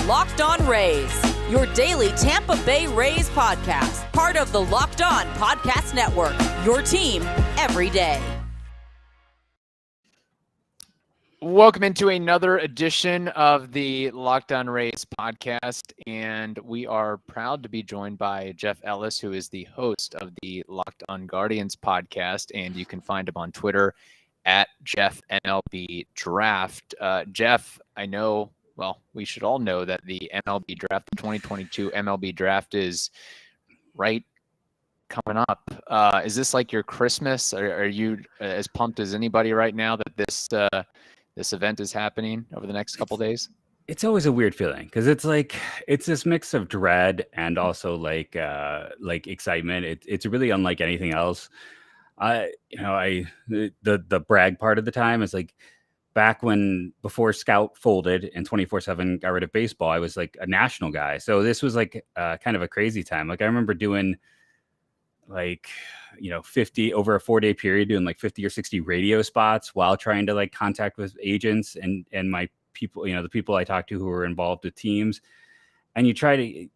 Locked On Rays, your daily Tampa Bay Rays podcast, part of the Locked On Podcast Network, your team every day. Welcome into another edition of the Locked On Rays podcast, and we are proud to be joined by Jeff Ellis, who is the host of the Locked On Guardians podcast, and you can find him on Twitter at Jeff MLB Draft. Jeff, I know, well, we should all know that the MLB Draft, the 2022 MLB Draft is right coming up. Is this like your Christmas? Are you as pumped as anybody right now that this event is happening over the next couple days? It's always a weird feeling because it's like it's this mix of dread and also like excitement. It's really unlike anything else. The brag part of the time is like back when before Scout folded and 24/7 got rid of baseball, I was like a national guy. So this was like kind of a crazy time. Like I remember doing 50 over a 4-day period, doing like 50 or 60 radio spots while trying to like contact with agents and my people, the people I talked to who were involved with teams. And you try to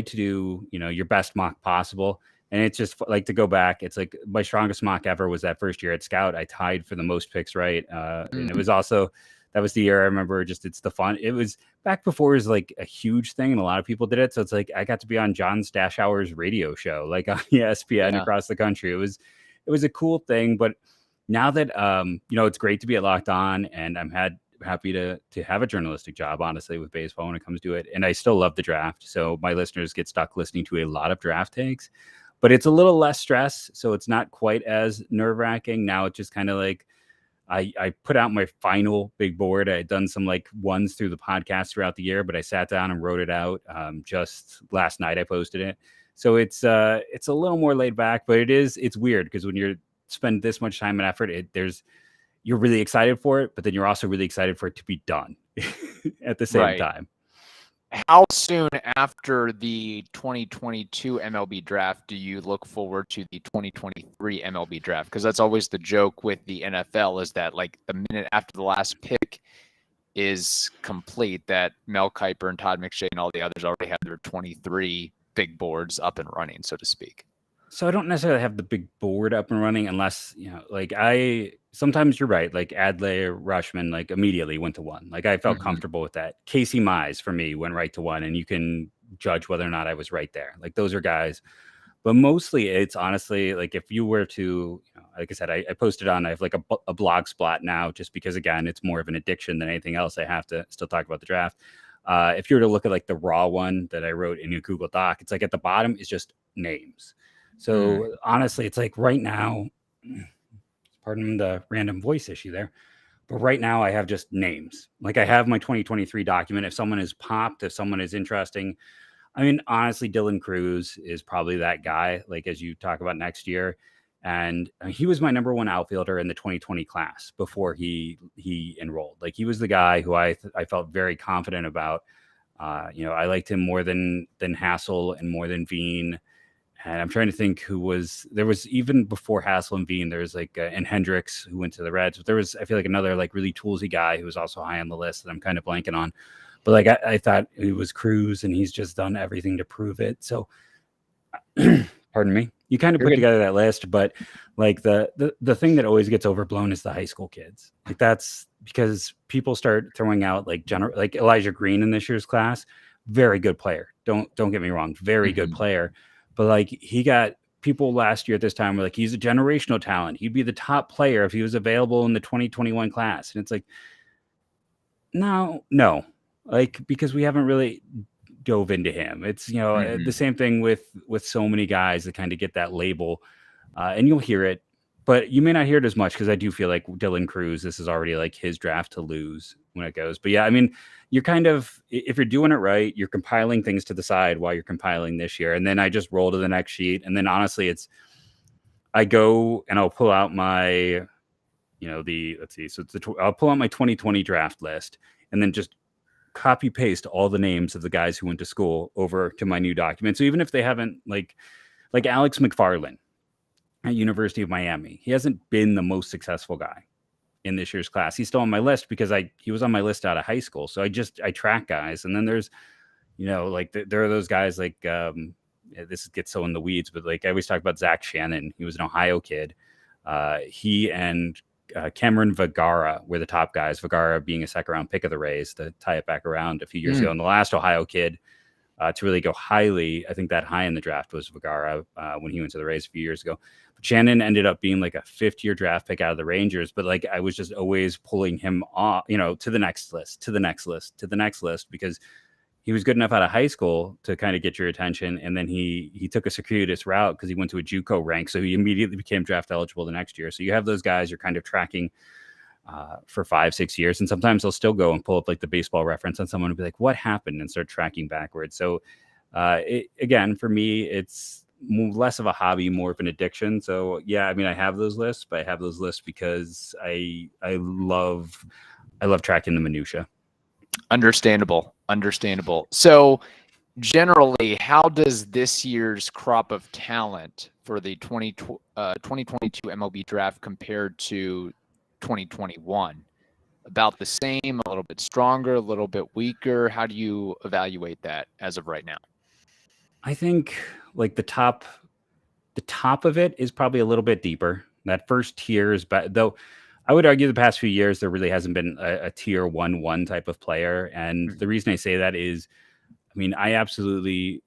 do, your best mock possible. And it's just like to go back. It's like my strongest mock ever was that first year at Scout. I tied for the most picks, right? And it was also, that was the year I remember it's the fun. It was back before it was like a huge thing and a lot of people did it. So it's like I got to be on John Stashauer's radio show, like on ESPN across the country. It was a cool thing. But now that, it's great to be at Locked On, and I'm happy to have a journalistic job, honestly, with baseball when it comes to it. And I still love the draft. So my listeners get stuck listening to a lot of draft takes, but it's a little less stress. So it's not quite as nerve wracking. Now it's just kind of like, I put out my final big board. I had done some like ones through the podcast throughout the year, but I sat down and wrote it out. Just last night I posted it. So it's a little more laid back, but it's weird because when you spend this much time and effort, you're really excited for it, but then you're also really excited for it to be done at the same time. How soon after the 2022 MLB draft do you look forward to the 2023 MLB draft? Because that's always the joke with the NFL, is that like the minute after the last pick is complete, that Mel Kiper and Todd McShay and all the others already have their 23 big boards up and running, so to speak. So I don't necessarily have the big board up and running unless, sometimes you're right. Like Adley or Rushman, like immediately went to one. Like I felt comfortable with that. Casey Mize for me went right to one, and you can judge whether or not I was right there. Like those are guys, but mostly it's honestly like if you were to, like I said, I posted on, I have like a blog spot now, just because again, it's more of an addiction than anything else. I have to still talk about the draft. If you were to look at like the raw one that I wrote in a Google Doc, it's like at the bottom is just names. So honestly, it's like right now, pardon the random voice issue there, but right now I have just names. Like I have my 2023 document. If someone is popped, if someone is interesting, I mean, honestly, Dylan Cruz is probably that guy, like as you talk about next year. And he was my number one outfielder in the 2020 class before he enrolled. Like he was the guy who I felt very confident about. I liked him more than Hassel and more than Veen. And I'm trying to think there was even before Hassel and Veen, there was like, and Hendricks who went to the Reds, but there was, I feel like another like really toolsy guy who was also high on the list that I'm kind of blanking on. But like, I thought it was Cruz, and he's just done everything to prove it. So pardon me, you kind of put together that list, but like the thing that always gets overblown is the high school kids. Like that's because people start throwing out like like Elijah Green in this year's class, very good player. Don't get me wrong. Very good player. But like he got people last year at this time were like, he's a generational talent. He'd be the top player if he was available in the 2021 class. And it's like, no, like, because we haven't really dove into him. It's, the same thing with so many guys that kind of get that label and you'll hear it, but you may not hear it as much because I do feel like Dylan Cruz, this is already like his draft to lose when it goes. But yeah, I mean, you're kind of, if you're doing it right, you're compiling things to the side while you're compiling this year. And then I just roll to the next sheet. And then honestly, I go and I'll pull out my, I'll pull out my 2020 draft list and then just copy paste all the names of the guys who went to school over to my new document. So even if they haven't like Alex McFarland at University of Miami, he hasn't been the most successful guy. in this year's class. He's still on my list because he was on my list out of high school. So I track guys. And then there's, like there are those guys like, this gets so in the weeds, but like I always talk about Zach Shannon. He was an Ohio kid. He and Cameron Vergara were the top guys. Vergara being a second round pick of the Rays to tie it back around a few years ago. And the last Ohio kid to really go highly, I think that high in the draft was Vergara when he went to the Rays a few years ago. But Shannon ended up being like a 5th-year draft pick out of the Rangers. But like I was just always pulling him off, to the next list, to the next list, to the next list, because he was good enough out of high school to kind of get your attention. And then he took a circuitous route because he went to a JUCO rank. So he immediately became draft eligible the next year. So you have those guys you're kind of tracking for 5-6 years. And sometimes they'll still go and pull up like the Baseball Reference on someone and be like, what happened? And start tracking backwards. So again, for me, it's less of a hobby, more of an addiction. So yeah, I mean, I have those lists, but I have those lists because I love tracking the minutia. Understandable. So generally, how does this year's crop of talent for the 2022 MLB Draft compared to 2021? About the same, a little bit stronger, a little bit weaker? How do you evaluate that as of right now? I think like the top of it is probably a little bit deeper. That first tier is though I would argue the past few years there really hasn't been a tier 1 type of player. And the reason I say that is, I mean, I absolutely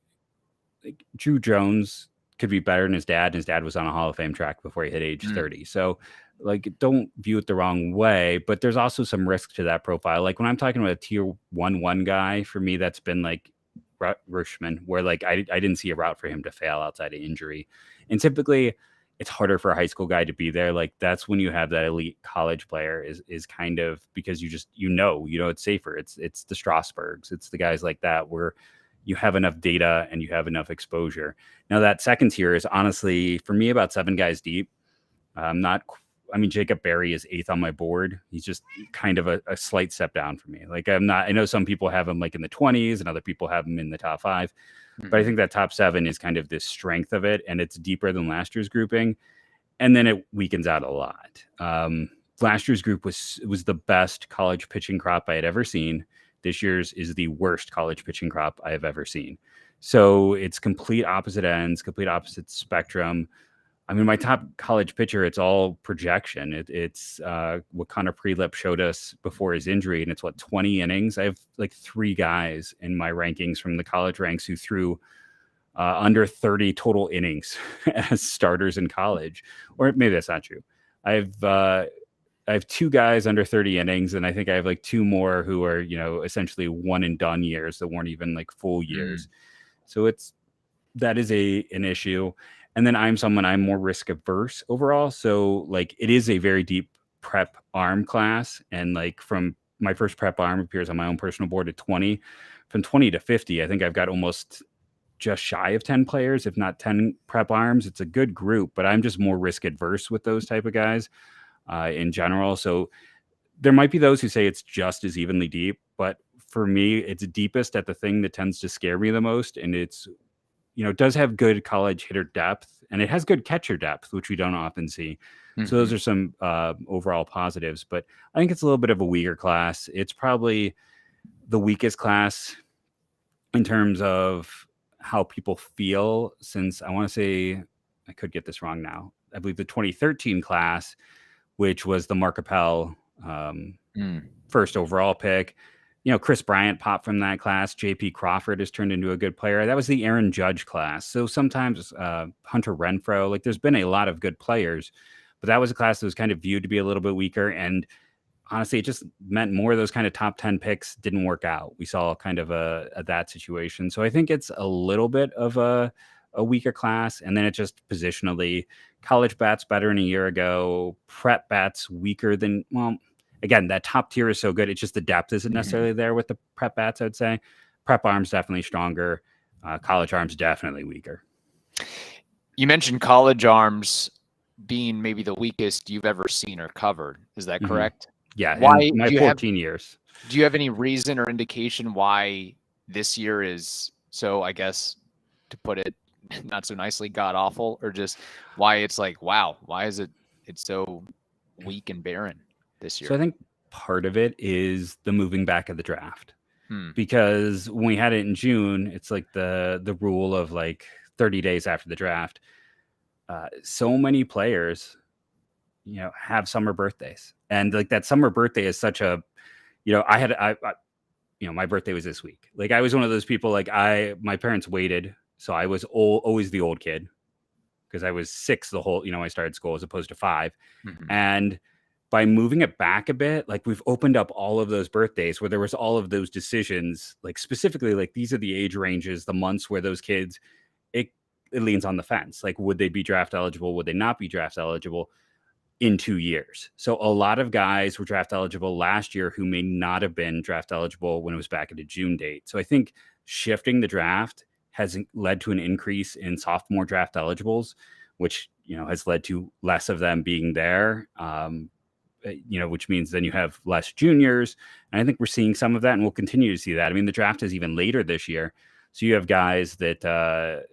like Drew Jones could be better than his dad. His dad was on a Hall of Fame track before he hit age 30. So like, don't view it the wrong way, but there's also some risk to that profile. Like when I'm talking about a tier 1 guy, for me, that's been like Rutschman, where like I didn't see a route for him to fail outside of injury. And typically it's harder for a high school guy to be there. Like that's when you have that elite college player is kind of because you just, it's safer. It's the Strasburgs. It's the guys like that where you have enough data and you have enough exposure. Now that second tier is honestly for me about 7 guys deep. Jacob Berry is 8th on my board. He's just kind of a slight step down for me. Like I know some people have him like in the 20s and other people have him in the top 5. But I think that top 7 is kind of the strength of it, and it's deeper than last year's grouping, and then it weakens out a lot. Last year's group was the best college pitching crop I had ever seen. This year's is the worst college pitching crop I have ever seen. So it's complete opposite ends, complete opposite spectrum. I mean, my top college pitcher, it's all projection. It's what Connor Prelip showed us before his injury, and it's 20 innings. I have like 3 guys in my rankings from the college ranks who threw under 30 total innings as starters in college, or maybe that's not true. I have 2 guys under 30 innings, and I think I have like 2 more who are essentially one and done years that weren't even like full years. So that is an issue. And then I'm more risk averse overall. So like it is a very deep prep arm class. And like from my first prep arm appears on my own personal board at 20, from 20 to 50, I think I've got almost just shy of 10 players, if not 10 prep arms. It's a good group, but I'm just more risk adverse with those type of guys in general. So there might be those who say it's just as evenly deep, but for me, it's deepest at the thing that tends to scare me the most. And it's, it does have good college hitter depth, and it has good catcher depth, which we don't often see. So those are some overall positives, but I think it's a little bit of a weaker class. It's probably the weakest class in terms of how people feel, since I want to say, I could get this wrong now, I believe the 2013 class, which was the Mark Appel first overall pick. Chris Bryant popped from that class. JP Crawford has turned into a good player. That was the Aaron Judge class. So sometimes Hunter Renfroe, like there's been a lot of good players, but that was a class that was kind of viewed to be a little bit weaker. And honestly, it just meant more of those kind of top 10 picks didn't work out. We saw kind of that situation. So I think it's a little bit of a weaker class. And then it just positionally, college bats better than a year ago, prep bats weaker than, again, that top tier is so good. It's just the depth isn't necessarily there with the prep bats, I would say. Prep arms definitely stronger. College arms definitely weaker. You mentioned college arms being maybe the weakest you've ever seen or covered. Is that correct? Yeah. Why? My 14 years. Do you have any reason or indication why this year is so, I guess, to put it not so nicely, god awful, or just why it's like, wow, why is it's so weak and barren? this year? So I think part of it is the moving back of the draft. Hmm. Because when we had it in June, it's like the rule of like 30 days after the draft. So many players, have summer birthdays, and like that summer birthday is such a, my birthday was this week. Like I was one of those people. Like my parents waited, so I was always the old kid because I was 6 the whole. I started school as opposed to 5, and by moving it back a bit, like we've opened up all of those birthdays where there was all of those decisions, like specifically, like these are the age ranges, the months where those kids, it leans on the fence. Like, would they be draft eligible? Would they not be draft eligible in 2 years? So a lot of guys were draft eligible last year who may not have been draft eligible when it was back at a June date. So I think shifting the draft has led to an increase in sophomore draft eligibles, which, has led to less of them being there. Which means then you have less juniors. And I think we're seeing some of that, and we'll continue to see that. I mean, the draft is even later this year. So you have guys that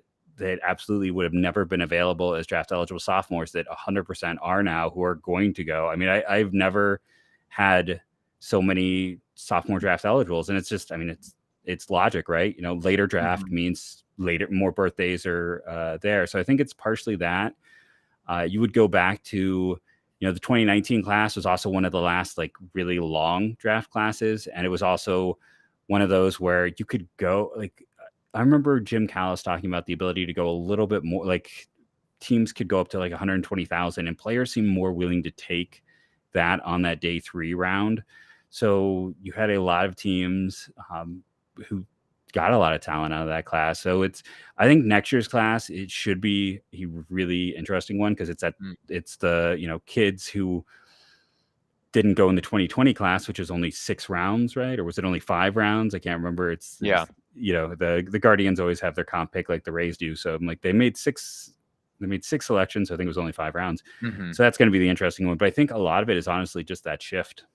absolutely would have never been available as draft eligible sophomores that 100% are now, who are going to go. I mean, I've never had so many sophomore draft eligibles, and it's just, I mean, it's logic, right? Later draft means later, more birthdays are there. So I think it's partially that. You would go back to, the 2019 class was also one of the last like really long draft classes. And it was also one of those where you could go, like, I remember Jim Callis talking about the ability to go a little bit more, like teams could go up to like 120,000, and players seem more willing to take that on that day 3 round. So you had a lot of teams who got a lot of talent out of that class. So I think next year's class, it should be a really interesting one, because it's the, kids who didn't go in the 2020 class, which is only 6 rounds, right? Or was it only 5 rounds? I can't remember. It's the Guardians always have their comp pick like the Rays do. So I'm like, they made 6 selections. So I think it was only 5 rounds. So that's going to be the interesting one. But I think a lot of it is honestly just that shift.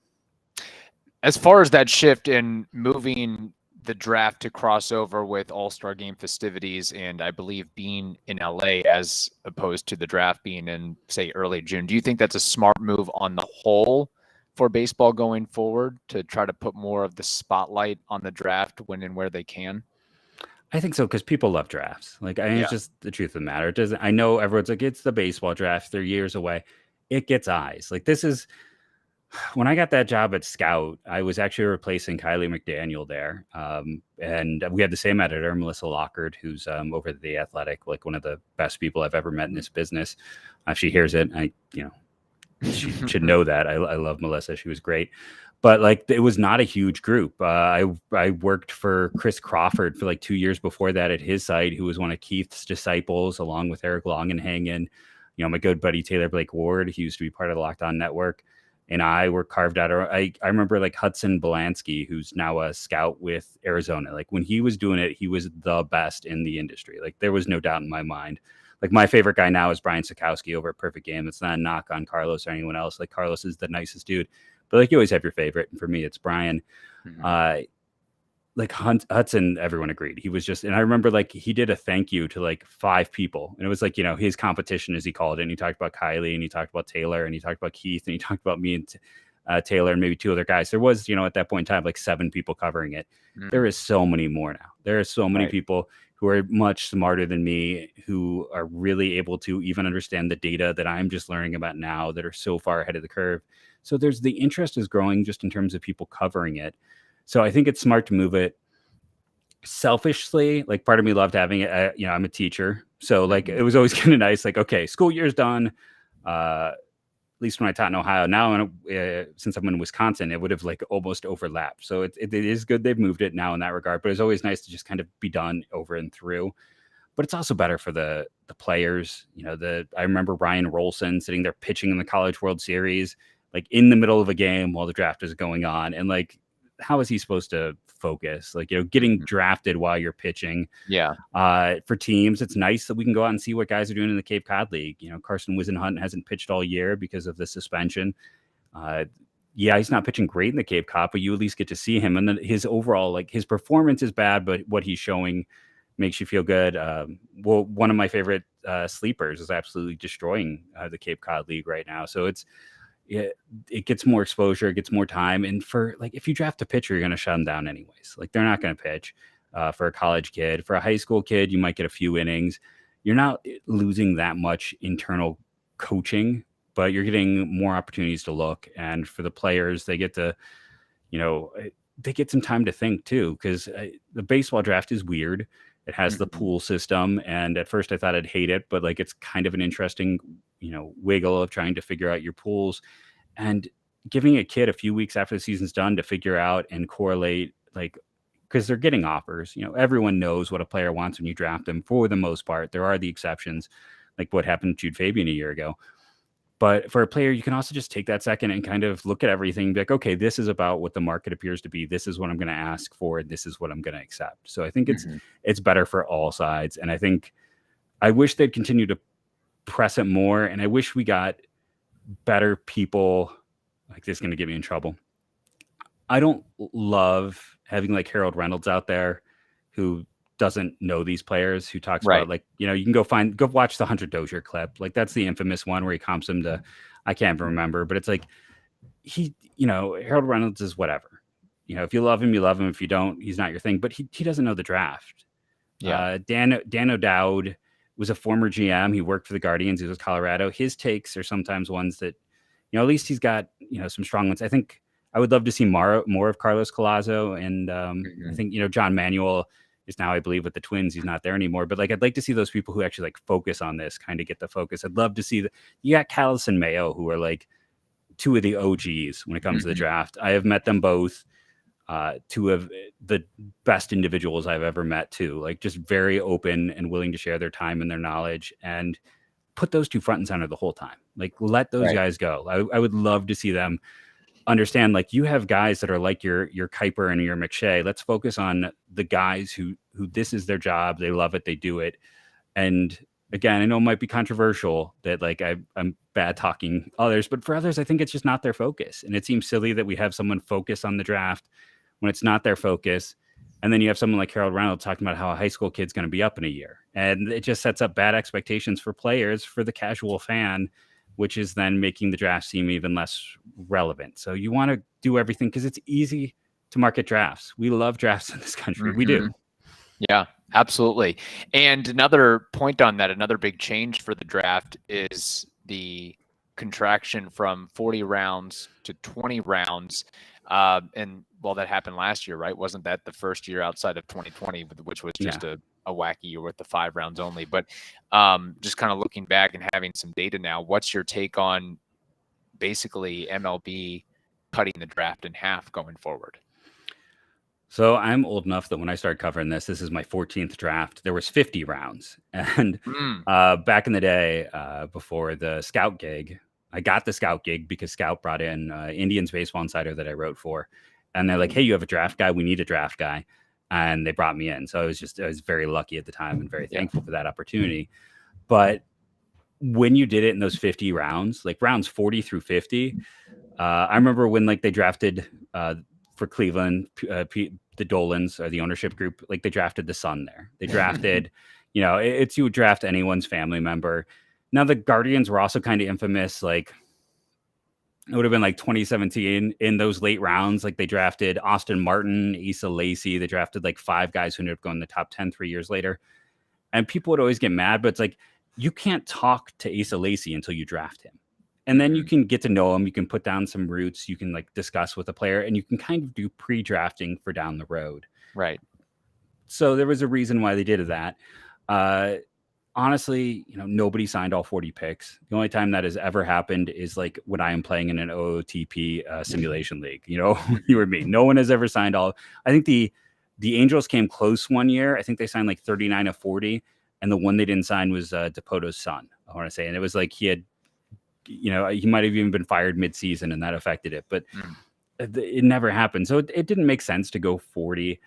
As far as that shift in moving the draft to cross over with All-Star Game festivities, and I believe being in LA as opposed to the draft being in, say, early June, do you think that's a smart move on the whole for baseball going forward, to try to put more of the spotlight on the draft when and where they can? I think so, because people love drafts. Like, it's just the truth of the matter. It doesn't. I know everyone's like, it's the baseball draft. They're years away. It gets eyes. Like, this is when I got that job at Scout, I was actually replacing Kylie McDaniel there. And we had the same editor, Melissa Lockard, who's over at The Athletic, like one of the best people I've ever met in this business. If she hears it, she should know that. I love Melissa. She was great. But like, it was not a huge group. I worked for Chris Crawford for like 2 years before that at his site, who was one of Keith's disciples, along with Eric Longenhagen. My good buddy Taylor Blake Ward, he used to be part of the Locked On Network. And I were carved out. I remember like Hudson Belansky, who's now a scout with Arizona. Like, when he was doing it, he was the best in the industry. Like, there was no doubt in my mind. Like, my favorite guy now is Brian Sikowski over at Perfect Game. It's not a knock on Carlos or anyone else. Like, Carlos is the nicest dude. But like, you always have your favorite. And for me, it's Brian. Like Hudson, everyone agreed. He was just, and I remember like he did a thank you to like 5 people. And it was like, his competition, as he called it. And he talked about Kylie, and he talked about Taylor, and he talked about Keith, and he talked about me and Taylor, and maybe 2 other guys. There was, at that point in time, like 7 people covering it. There is so many more now. There are so many people who are much smarter than me, who are really able to even understand the data that I'm just learning about now, that are so far ahead of the curve. So the interest is growing just in terms of people covering it. So I think it's smart to move it. Selfishly, like, part of me loved having it. I'm a teacher, so like it was always kind of nice. Like, okay, school year's done. At least when I taught in Ohio. Now, since I'm in Wisconsin, it would have like almost overlapped. So it is good they've moved it now in that regard. But it's always nice to just kind of be done over and through. But it's also better for the players. I remember Ryan Rolson sitting there pitching in the College World Series, like in the middle of a game while the draft is going on, and like, how is he supposed to focus? Like, getting drafted while you're pitching. Yeah. For teams, it's nice that we can go out and see what guys are doing in the Cape Cod League. Carson Wisenhunt hasn't pitched all year because of the suspension. He's not pitching great in the Cape Cod, but you at least get to see him. And then his overall, like, his performance is bad, but what he's showing makes you feel good. One of my favorite sleepers is absolutely destroying the Cape Cod League right now. So it's it gets more exposure, it gets more time. And for like, if you draft a pitcher, you're going to shut them down anyways. Like they're not going to pitch. For a college kid, for a high school kid, you might get a few innings. You're not losing that much internal coaching, but you're getting more opportunities to look. And for the players, they get to, they get some time to think too, because the baseball draft is weird. It has the pool system. And at first I thought I'd hate it, but like, it's kind of an interesting, wiggle of trying to figure out your pools and giving a kid a few weeks after the season's done to figure out and correlate, like, because they're getting offers. Everyone knows what a player wants when you draft them for the most part. There are the exceptions, like what happened to Jude Fabian a year ago. But for a player, you can also just take that second and kind of look at everything, be like, okay, this is about what the market appears to be. This is what I'm going to ask for. And this is what I'm going to accept. So I think it's better for all sides. And I wish they'd continue to press it more. And I wish we got better people. Like, this is going to get me in trouble. I don't love having like Harold Reynolds out there who doesn't know these players, who talks about like, you can go watch the Hunter Dozier clip. Like that's the infamous one where he comps him to, I can't even remember, but it's like Harold Reynolds is whatever. If you love him, you love him. If you don't, he's not your thing, but he doesn't know the draft. Yeah. Dan O'Dowd was a former GM. He worked for the Guardians. He was Colorado. His takes are sometimes ones that, at least he's got, some strong ones. I think I would love to see more of Carlos Collazo. And I think, John Manuel is now, I believe, with the Twins. He's not there anymore. But like, I'd like to see those people who actually like focus on this, kind of get the focus. I'd love to see you got Callis and Mayo, who are like two of the OGs when it comes to the draft. I have met them both. Two of the best individuals I've ever met too. Like just very open and willing to share their time and their knowledge, and put those two front and center the whole time. Like let those guys go. I would love to see them understand, like, you have guys that are like your Kuiper and your McShay. Let's focus on the guys who this is their job. They love it. They do it. And again, I know it might be controversial that like I'm bad talking others, but for others, I think it's just not their focus. And it seems silly that we have someone focus on the draft when it's not their focus. And then you have someone like Harold Reynolds talking about how a high school kid's going to be up in a year. And it just sets up bad expectations for players, for the casual fan, which is then making the draft seem even less relevant. So you want to do everything because it's easy to market drafts. We love drafts in this country. We do. Yeah, absolutely. And another point on that, another big change for the draft is the contraction from 40 rounds to 20 rounds. And well, that happened last year, right? Wasn't that the first year outside of 2020, which was just a wacky year with the 5 rounds only? But just kind of looking back and having some data now, what's your take on basically MLB cutting the draft in half going forward? So I'm old enough that when I started covering this is my 14th draft. There was 50 rounds. And back in the day, before the scout gig, I got the scout gig because Scout brought in Indians Baseball Insider that I wrote for. And they're like, hey, you have a draft guy. We need a draft guy. And they brought me in. So I was very lucky at the time and very thankful for that opportunity. But when you did it in those 50 rounds, like rounds 40 through 50, I remember when like they drafted for Cleveland, the Dolans or the ownership group, like they drafted the son there. They drafted, it's you would draft anyone's family member. Now the Guardians were also kind of infamous, like it would have been like 2017 in those late rounds. Like they drafted Austin Martin, Asa Lacy. They drafted like 5 guys who ended up going in the top 10 3 years later. And people would always get mad, but it's like, you can't talk to Asa Lacy until you draft him. And then you can get to know him. You can put down some roots. You can like discuss with a player, and you can kind of do pre-drafting for down the road. Right. So there was a reason why they did that. Honestly, nobody signed all 40 picks. The only time that has ever happened is like when I am playing in an OOTP simulation league, you or me. No one has ever signed all. I think the Angels came close one year. I think they signed like 39 of 40. And the one they didn't sign was DePoto's son, I want to say. And it was like he had, he might have even been fired mid-season and that affected it. But it never happened. So it didn't make sense to go 40.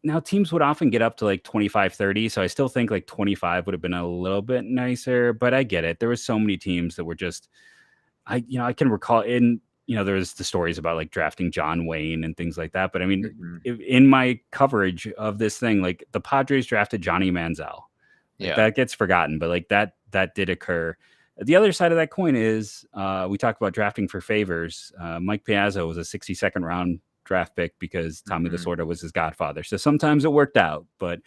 Now, teams would often get up to like 25, 30. So I still think like 25 would have been a little bit nicer. But I get it. There were so many teams that were just, I can recall there's the stories about like drafting John Wayne and things like that. But I mean, in my coverage of this thing, like the Padres drafted Johnny Manziel. That gets forgotten, but like that did occur. The other side of that coin is we talked about drafting for favors. Mike Piazza was a 62nd round draft pick because Tommy Lasorda was his godfather. So sometimes it worked out, but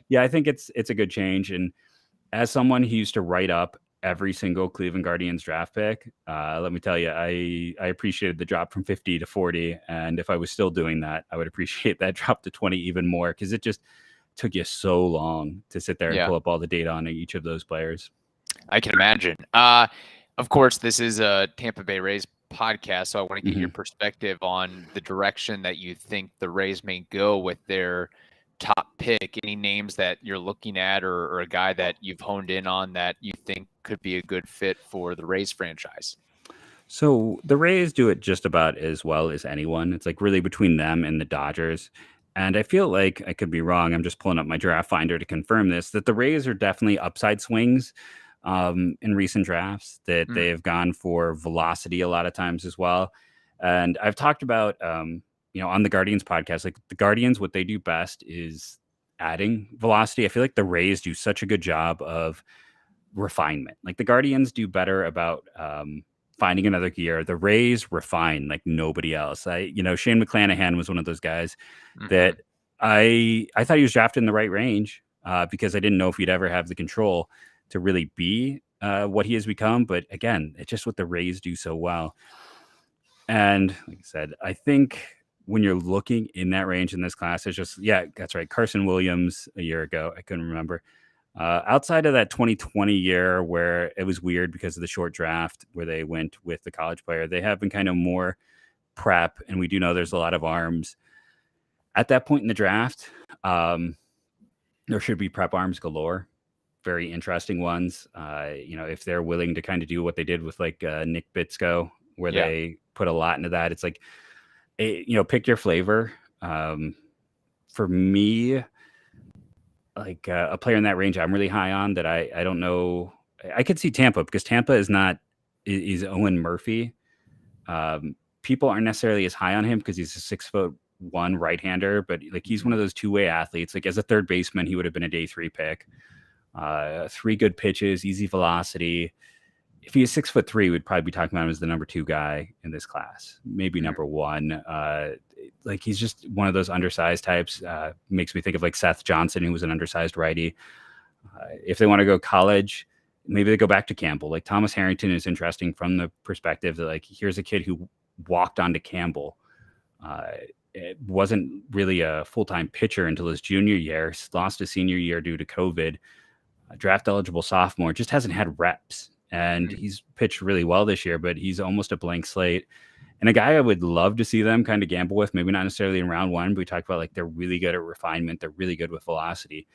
yeah, I think it's a good change. And as someone who used to write up every single Cleveland Guardians draft pick, let me tell you, I appreciated the drop from 50 to 40. And if I was still doing that, I would appreciate that drop to 20 even more, because it just took you so long to sit there and pull up all the data on each of those players. I can imagine. Of course, this is a Tampa Bay Rays podcast, so I want to get your perspective on the direction that you think the Rays may go with their top pick. Any names that you're looking at, or a guy that you've honed in on that you think could be a good fit for the Rays franchise? So the Rays do it just about as well as anyone. It's like really between them and the Dodgers. And I feel like, I could be wrong, I'm just pulling up my draft finder to confirm this, that the Rays are definitely upside swings in recent drafts, that they've gone for velocity a lot of times as well. And I've talked about, on the Guardians podcast, like the Guardians, what they do best is adding velocity. I feel like the Rays do such a good job of refinement. Like the Guardians do better about finding another gear. The Rays refine like nobody else. Shane McClanahan was one of those guys that I thought he was drafted in the right range because I didn't know if he'd ever have the control to really be what he has become. But again, it's just what the Rays do so well. And like I said, I think when you're looking in that range in this class, it's just, that's right. Carson Williams a year ago, I couldn't remember. Outside of that 2020 year where it was weird because of the short draft where they went with the college player, they have been kind of more prep. And we do know there's a lot of arms at that point in the draft. There should be prep arms galore. Very interesting ones. If they're willing to kind of do what they did with like Nick Bitsko, where they put a lot into that. It's like, pick your flavor. For me, like a player in that range I'm really high on that I don't know. I could see Tampa, because Tampa is Owen Murphy. People aren't necessarily as high on him because he's a 6'1" right-hander, but like he's one of those two-way athletes. Like as a third baseman, he would have been a day 3 pick. 3 good pitches, easy velocity. If he is 6'3", we'd probably be talking about him as the number 2 guy in this class, maybe number 1. Like he's just one of those undersized types. Makes me think of like Seth Johnson, who was an undersized righty. If they want to go college, maybe they go back to Campbell. Like Thomas Harrington is interesting from the perspective that like here's a kid who walked onto Campbell. It wasn't really a full-time pitcher until his junior year. Lost his senior year due to COVID. Draft eligible sophomore, just hasn't had reps. And he's pitched really well this year, but he's almost a blank slate. And a guy I would love to see them kind of gamble with, maybe not necessarily in round 1, but we talked about like they're really good at refinement. They're really good with velocity.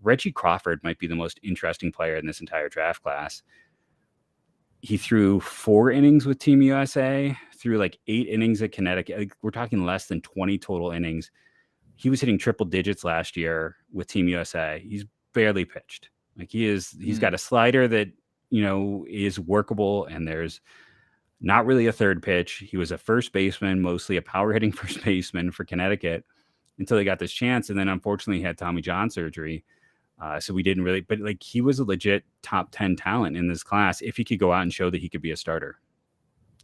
Reggie Crawford might be the most interesting player in this entire draft class. He threw 4 innings with Team USA, threw like 8 innings at Connecticut. Like, we're talking less than 20 total innings. He was hitting triple digits last year with Team USA. He's barely pitched. Like he's got a slider that, is workable, and there's not really a third pitch. He was a first baseman, mostly a power hitting first baseman for Connecticut until he got this chance. And then unfortunately he had Tommy John surgery. So we didn't really, but like he was a legit top 10 talent in this class if he could go out and show that he could be a starter.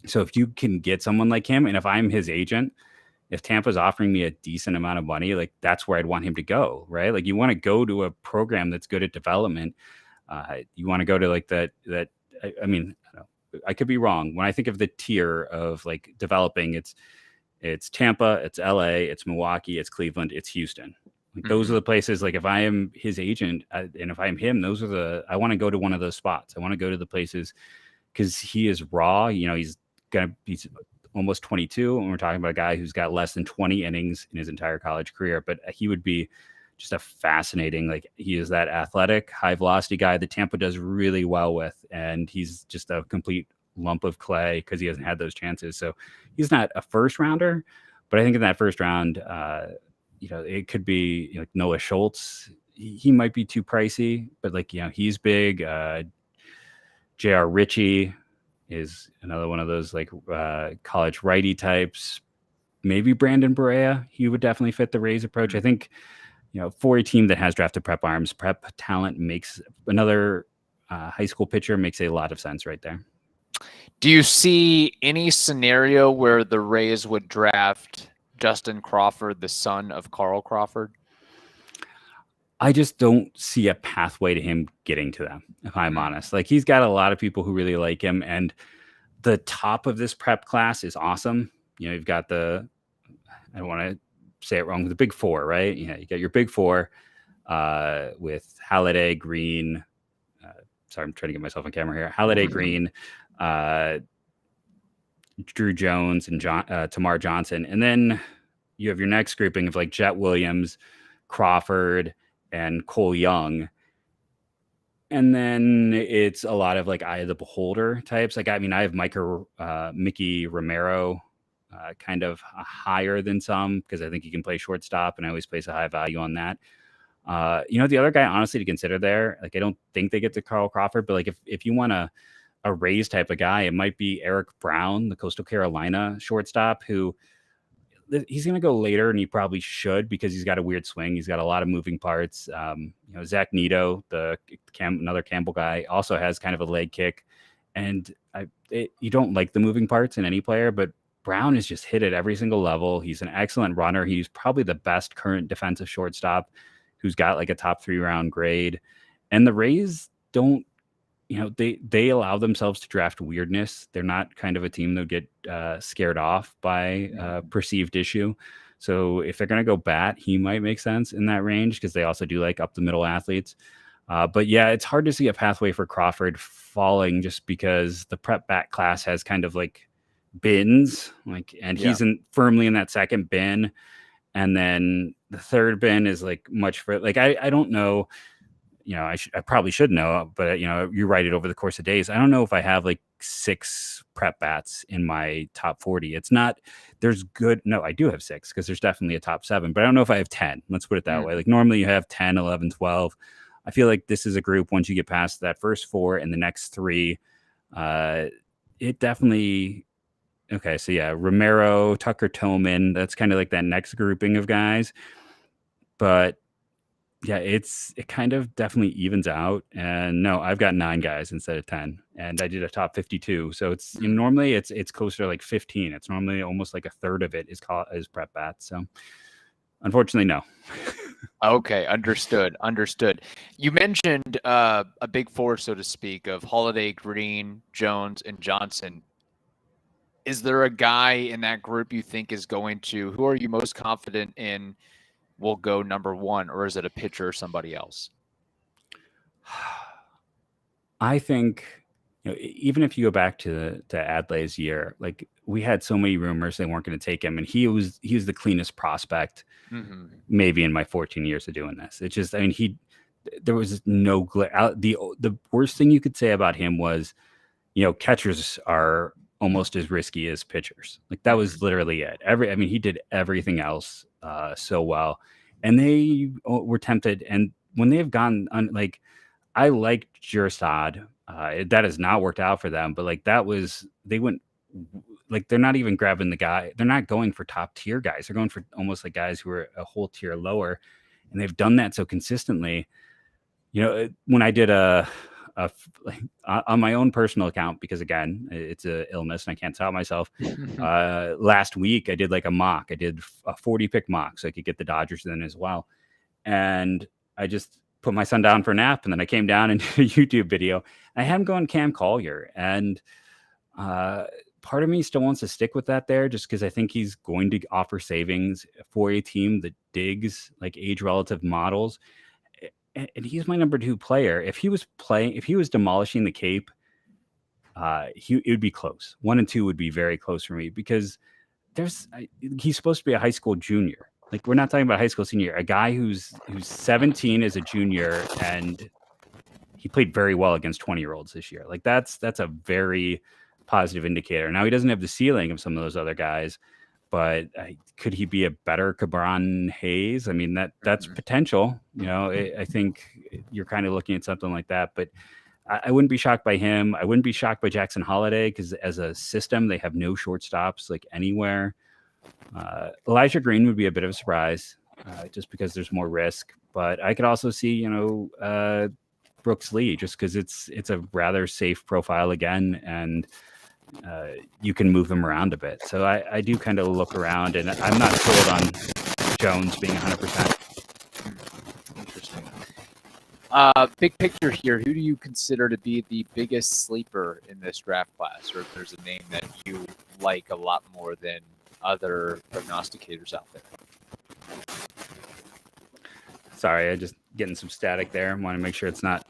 So if you can get someone like him, and if I'm his agent, if Tampa's offering me a decent amount of money, like that's where I'd want him to go, right? Like you want to go to a program that's good at development. You want to go to like that. I mean, I don't know, I could be wrong. When I think of the tier of like developing, it's Tampa, it's LA, it's Milwaukee, it's Cleveland, it's Houston. Like those are the places. Like if I am his agent and if I'm him, I want to go to one of those spots. I want to go to the places because he is raw. He's almost 22, and we're talking about a guy who's got less than 20 innings in his entire college career, but he would be just a fascinating, like he is that athletic, high velocity guy that Tampa does really well with. And he's just a complete lump of clay because he hasn't had those chances. So he's not a first rounder, but I think in that first round, it could be like Noah Schultz. He might be too pricey, but like, he's big. J.R. Ritchie is another one of those like college righty types. Maybe Brandon Barea. He would definitely fit the Rays approach. I think, for a team that has drafted prep arms, prep talent makes another high school pitcher makes a lot of sense right there. Do you see any scenario where the Rays would draft Justin Crawford, the son of Carl Crawford? I just don't see a pathway to him getting to them, if I'm honest. Like, he's got a lot of people who really like him, and the top of this prep class is awesome. You know, you've got I don't want to say it wrong, the big four, right? Yeah, you got your big four with Halliday, Green. Sorry, I'm trying to get myself on camera here. Halliday, Green, Drew Jones, and Tamar Johnson. And then you have your next grouping of like Jet Williams, Crawford, and Cole Young. And then it's a lot of like eye of the beholder types. Like, I mean, I have Mickey Romero kind of higher than some because I think he can play shortstop, and I always place a high value on that. The other guy, honestly, to consider there, like, I don't think they get to Carl Crawford, but like if you want a Rays type of guy, it might be Eric Brown, the Coastal Carolina shortstop, who he's going to go later, and he probably should because he's got a weird swing. He's got a lot of moving parts. Zach Nito, another Campbell guy, also has kind of a leg kick, and you don't like the moving parts in any player, but Brown is just hit at every single level. He's an excellent runner. He's probably the best current defensive shortstop who's got like a top 3 round grade. And the Rays don't, they allow themselves to draft weirdness. They're not kind of a team that would get scared off by a perceived issue. So if they're going to go bat, he might make sense in that range because they also do like up the middle athletes. But yeah, it's hard to see a pathway for Crawford falling just because the prep bat class has kind of like bins, he's firmly in that second bin. And then the third bin is like much for like, I don't know, I probably should know, but you write it over the course of days. I don't know if I have like 6 prep bats in my top 40. It's not, I do have 6 because there's definitely a top 7, but I don't know if I have 10. Let's put it that way. Like normally you have 10, 11, 12. I feel like this is a group, once you get past that first 4 and the next 3, it definitely, okay. So yeah, Romero, Tucker Tillman, that's kind of like that next grouping of guys, but yeah, it kind of definitely evens out. And no, I've got 9 guys instead of 10, and I did a top 52. So it's normally it's closer to like 15. It's normally almost like a third of it is prep bats. So unfortunately, no. Okay, understood. You mentioned a big 4, so to speak, of Holiday, Green, Jones, and Johnson. Is there a guy in that group you think is who are you most confident in will go number 1, or is it a pitcher or somebody else? I think, even if you go back to Adlay's year, like we had so many rumors they weren't going to take him, and he was the cleanest prospect maybe in my 14 years of doing this. It's just, there was no the worst thing you could say about him was, catchers are almost as risky as pitchers. Like that was literally it. He did everything else so well, and they were tempted. And when they have gone I liked Jurstad. That has not worked out for them, but they went they're not even grabbing the guy. They're not going for top tier guys. They're going for almost like guys who are a whole tier lower, and they've done that so consistently. When I did on my own personal account, because again, it's an illness and I can't stop myself. Last week I did like a mock. I did a 40 pick mock so I could get the Dodgers in as well. And I just put my son down for a nap, and then I came down and did a YouTube video. I had him going Cam Collier, and part of me still wants to stick with that there just because I think he's going to offer savings for a team that digs like age relative models. And he's my number 2 player. If he was demolishing the Cape, it would be close. 1 and 2 would be very close for me because he's supposed to be a high school junior. Like we're not talking about high school senior. A guy who's 17 as a junior, and he played very well against 20-year-olds this year. Like that's a very positive indicator. Now he doesn't have the ceiling of some of those other guys, but could he be a better Cabron Hayes? That's potential. I think you're kind of looking at something like that, but I wouldn't be shocked by him. I wouldn't be shocked by Jackson Holiday because as a system, they have no shortstops like anywhere. Elijah Green would be a bit of a surprise just because there's more risk, but I could also see, Brooks Lee, just because it's a rather safe profile again, and you can move him around a bit. So I do kind of look around, and I'm not sold on Jones being 100%. Interesting. Big picture here, who do you consider to be the biggest sleeper in this draft class, or if there's a name that you like a lot more than other prognosticators out there? Sorry, I just getting some static there. I want to make sure it's not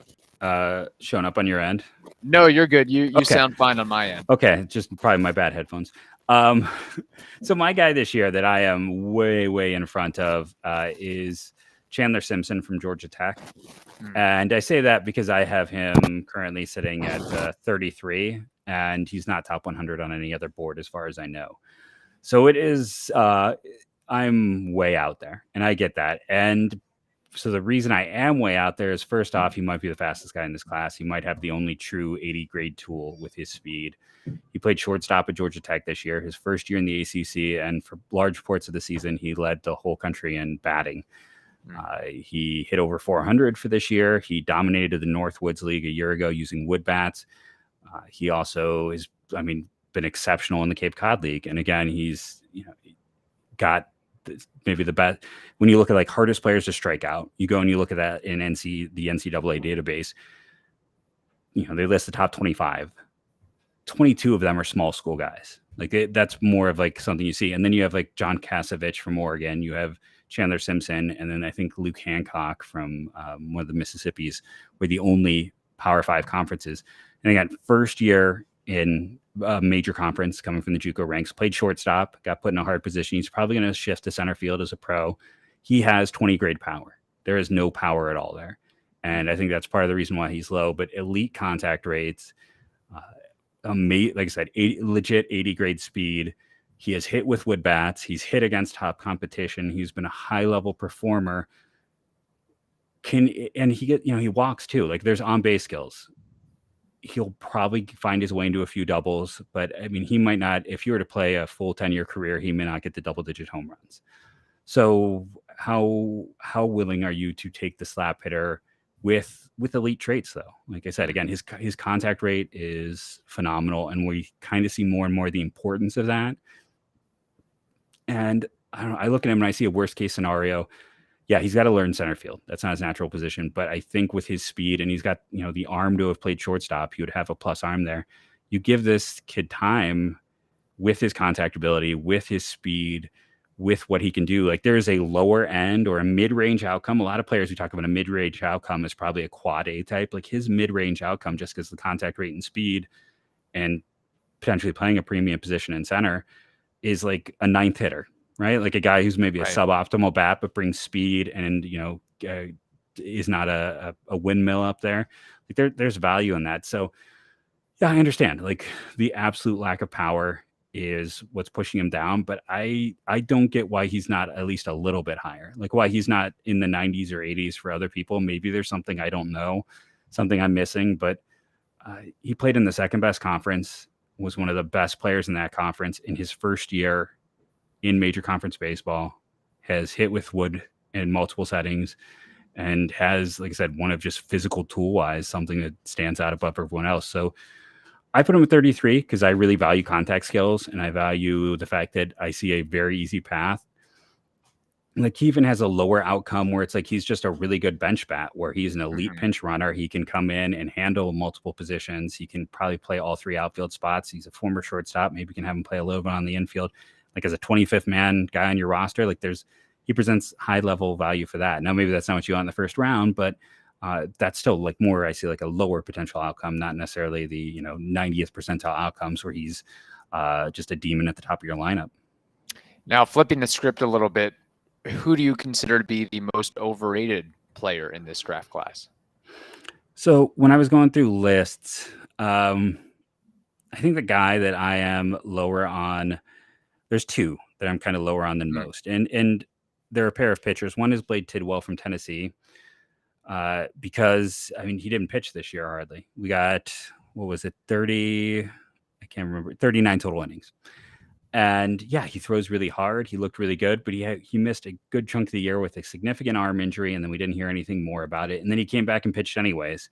showing up on your end. No, you're good. You Okay. sound fine on my end. Okay, just probably my bad headphones. So my guy this year that I am way in front of is Chandler Simpson from Georgia Tech. And I say that because I have him currently sitting at 33, and he's not top 100 on any other board as far as I know. So it is, I'm way out there, and I get that. And so the reason I am way out there is, first off, he might be the fastest guy in this class. He might have the only true 80 grade tool with his speed. He played shortstop at Georgia Tech this year, his first year in the ACC, and for large parts of the season, he led the whole country in batting. He hit over 400 for this year. He dominated the Northwoods League a year ago using wood bats. He also is, been exceptional in the Cape Cod League. And again, he's got maybe the best. When you look at like hardest players to strike out, you go and you look at that in the NCAA database. They list the top 25. 22 of them are small school guys. Like that's more of like something you see. And then you have like John Kasevich from Oregon. You have Chandler Simpson, and then I think Luke Hancock from one of the Mississippis were the only Power 5 conferences. And again, first year in a major conference coming from the JUCO ranks, played shortstop, got put in a hard position. He's probably going to shift to center field as a pro. He has 20 grade power. There is no power at all there. And I think that's part of the reason why he's low, but elite contact rates, like I said, legit 80 grade speed. He has hit with wood bats. He's hit against top competition. He's been a high level performer. He walks too. Like there's on base skills. He'll probably find his way into a few doubles, but he might not. If you were to play a full 10-year career, he may not get the double-digit home runs. So how willing are you to take the slap hitter with elite traits, though? Like I said, again, his contact rate is phenomenal, and we kind of see more and more the importance of that. And I don't know, I look at him and I see a worst case scenario. Yeah, he's got to learn center field. That's not his natural position. But I think with his speed, and he's got the arm to have played shortstop, he would have a plus arm there. You give this kid time with his contact ability, with his speed, with what he can do. Like there is a lower end or a mid-range outcome. A lot of players who talk about a mid-range outcome is probably a quad A type. Like his mid-range outcome, just because the contact rate and speed and potentially playing a premium position in center, is like a ninth hitter. Right? Like a guy who's maybe a suboptimal bat, but brings speed and, is not a windmill up there. Like there's value in that. So yeah, I understand. Like the absolute lack of power is what's pushing him down, but I don't get why he's not at least a little bit higher. Like why he's not in the 90s or 80s for other people. Maybe there's something I don't know, something I'm missing, but he played in the second best conference, was one of the best players in that conference in his first year in major conference baseball, has hit with wood in multiple settings, and has, like I said, one of just physical tool wise, something that stands out above everyone else. So I put him at 33 because I really value contact skills, and I value the fact that I see a very easy path. Like he even has a lower outcome where it's like he's just a really good bench bat, where he's an elite pinch runner. He can come in and handle multiple positions. He can probably play all three outfield spots. He's a former shortstop. Maybe we can have him play a little bit on the infield. Like as a 25th man guy on your roster, like he presents high level value for that. Now, maybe that's not what you want in the first round, but that's still like more, I see like a lower potential outcome, not necessarily the, 90th percentile outcomes where he's just a demon at the top of your lineup. Now, flipping the script a little bit, who do you consider to be the most overrated player in this draft class? So when I was going through lists, I think the guy that I am lower on, there's two that I'm kind of lower on than most. And there are a pair of pitchers. One is Blade Tidwell from Tennessee, because, he didn't pitch this year hardly. We got, 39 total innings. And yeah, he throws really hard. He looked really good, but he missed a good chunk of the year with a significant arm injury, and then we didn't hear anything more about it. And then he came back and pitched anyways,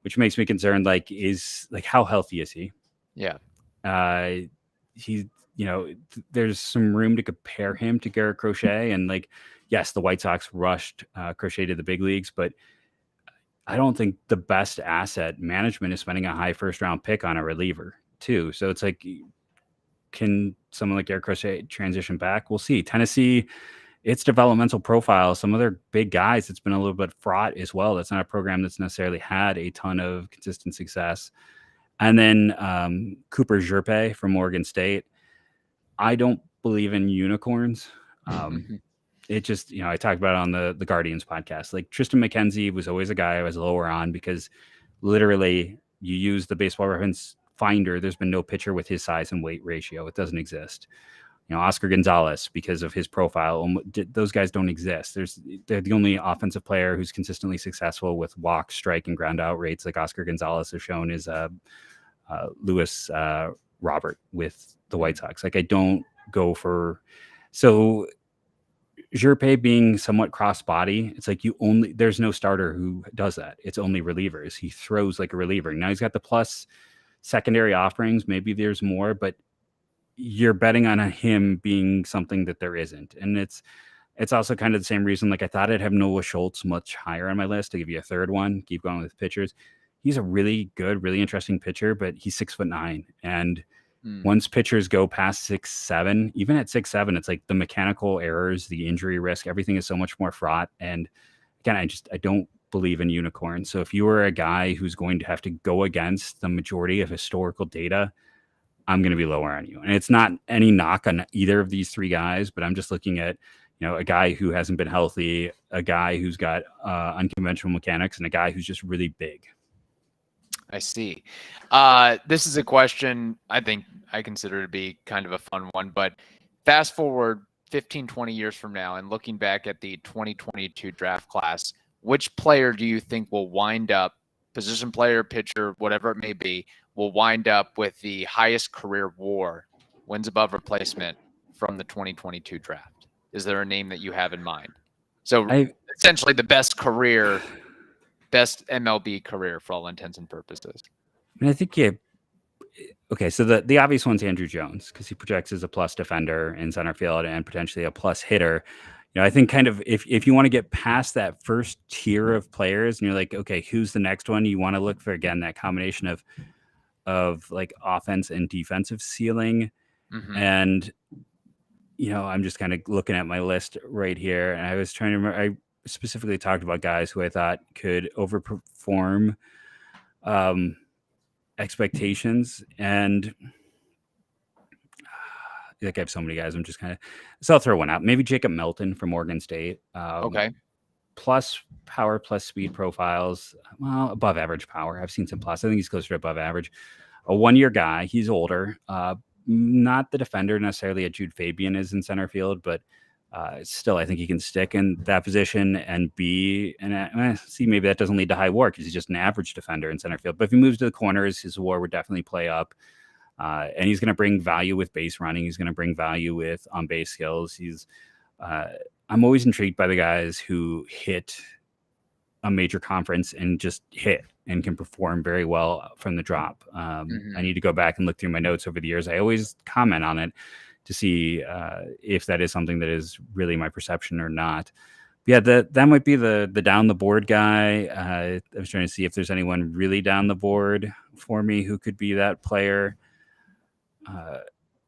which makes me concerned. How healthy is he? Yeah. He, there's some room to compare him to Garrett Crochet, and yes, the White Sox rushed Crochet to the big leagues, but I don't think the best asset management is spending a high first round pick on a reliever too. So it's like, can someone like Garrett Crochet transition back? We'll see. Tennessee, its developmental profile, some of their big guys, it's been a little bit fraught as well. That's not a program that's necessarily had a ton of consistent success. And then Cooper Jerpe from Oregon State. I don't believe in unicorns. It just, I talked about it on the Guardians podcast. Like Tristan McKenzie was always a guy I was lower on because literally you use the Baseball Reference finder. There's been no pitcher with his size and weight ratio. It doesn't exist. Oscar Gonzalez, because of his profile, those guys don't exist. They're the only offensive player who's consistently successful with walk, strike, and ground out rates like Oscar Gonzalez has shown is Lewis Robert with the White Sox. Like I don't go for so. Jerpe being somewhat cross-body, it's like there's no starter who does that. It's only relievers. He throws like a reliever. Now he's got the plus secondary offerings. Maybe there's more, but you're betting on him being something that there isn't. And it's also kind of the same reason. Like I thought I'd have Noah Schultz much higher on my list. To give you a third one, keep going with pitchers. He's a really good, really interesting pitcher, but he's 6'9", and once pitchers go past 6'7", even at 6'7", it's like the mechanical errors, the injury risk, everything is so much more fraught. And again, I don't believe in unicorns. So if you are a guy who's going to have to go against the majority of historical data, I'm going to be lower on you. And it's not any knock on either of these three guys, but I'm just looking at, a guy who hasn't been healthy, a guy who's got unconventional mechanics, and a guy who's just really big. I see. This is a question I think I consider to be kind of a fun one, but fast forward 15, 20 years from now and looking back at the 2022 draft class, which player do you think will wind up, position player, pitcher, whatever it may be, will wind up with the highest career WAR, wins above replacement, from the 2022 draft? Is there a name that you have in mind? So essentially the best MLB career for all intents and purposes. And I think okay, so the obvious one's Andrew Jones because he projects as a plus defender in center field and potentially a plus hitter. I think kind of if you want to get past that first tier of players and you're like, okay, who's the next one? You want to look for, again, that combination of like offense and defensive ceiling. And, I'm just kind of looking at my list right here. And I was trying to remember, I specifically talked about guys who I thought could overperform expectations. And I have so many guys. I'm just so I'll throw one out. Maybe Jacob Melton from Oregon State. Okay. Plus power, plus speed profiles. Well, above average power. I've seen some plus. I think he's closer to above average. A 1-year guy. He's older. Not the defender necessarily a Jude Fabian is in center field, but still, I think he can stick in that position and be. And see, maybe that doesn't lead to high WAR because he's just an average defender in center field. But if he moves to the corners, his WAR would definitely play up. And he's going to bring value with base running. He's going to bring value with on-base skills. I'm always intrigued by the guys who hit a major conference and just hit and can perform very well from the drop. I need to go back and look through my notes over the years. I always comment on it to see if that is something that is really my perception or not. But yeah, that might be the down the board guy. I was trying to see if there's anyone really down the board for me who could be that player.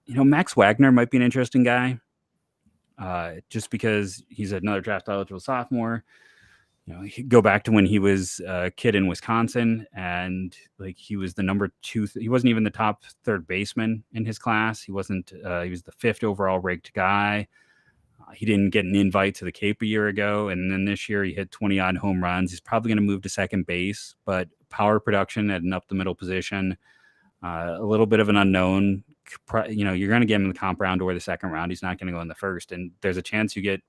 Max Wagner might be an interesting guy, just because he's another draft eligible sophomore. He go back to when he was a kid in Wisconsin, and he was the number 2. He wasn't even the top third baseman in his class. He wasn't. He was the 5th overall ranked guy. He didn't get an invite to the Cape a year ago, and then this year he hit 20-odd home runs. He's probably going to move to second base, but power production at an up the middle position. A little bit of an unknown. You're going to get him in the comp round or the second round. He's not going to go in the first, and there's a chance you get